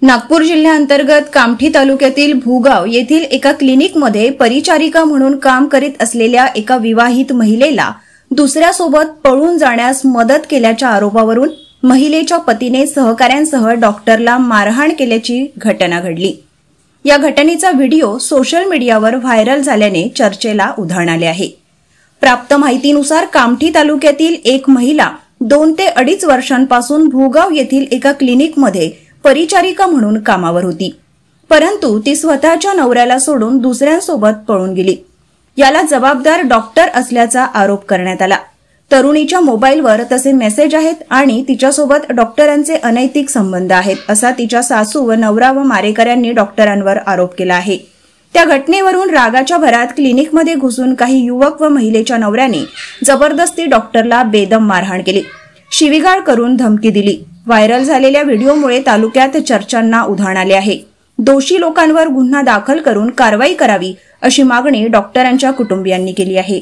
नागपूर जिल्ह्याअंतर्गत कामठी तालुक्यातील भूगाव येथील एका क्लिनिकमध्ये परिचारिका म्हणून काम करीत असलेल्या एका विवाहित महिलेला दुसऱ्यासोबत पळून जाण्यास मदत केल्याच्या आरोपावरून महिलेच्या पतीने सहकाऱ्यांसह डॉक्टरला मारहाण केल्याची घटना घडली। या घटनेचा व्हिडिओ सोशल मीडियावर व्हायरल झाल्याने चर्चेला उधाण आले आहे। प्राप्त माहितीनुसार कामठी तालुक्यातील एक महिला 2 ते 2.5 वर्षांपासून भूगाव येथील एका क्लिनिकमध्ये परिचारिका म्हणून कामावर होती, परंतु ती स्वतःच्या नवऱ्याला सोडून दुसऱ्यांसोबत पळून गेली। याला जबाबदार डॉक्टर असल्याचा आरोप करण्यात आला। तरुणीच्या मोबाईलवर तसे मेसेज आहेत आणि तिच्यासोबत डॉक्टरांचे अनैतिक संबंध आहेत असा तिच्या सासू व नवरा व मारेकऱ्यांनी डॉक्टरांवर आरोप केला आहे। त्या घटनेवरून रागाच्या भरात क्लिनिकमध्ये घुसून काही युवक व महिलेच्या नवऱ्याने जबरदस्ती डॉक्टरला बेदम मारहाण केली, शिवीगाळ करून धमकी दिली। व्हायरल झालेल्या व्हिडिओमुळे तालुक्यात चर्चांना उधाण आले आहे। दोषी लोकांवर गुन्हा दाखल करून कारवाई करावी अशी मागणी डॉक्टरांच्या कुटुंबियांनी केली आहे।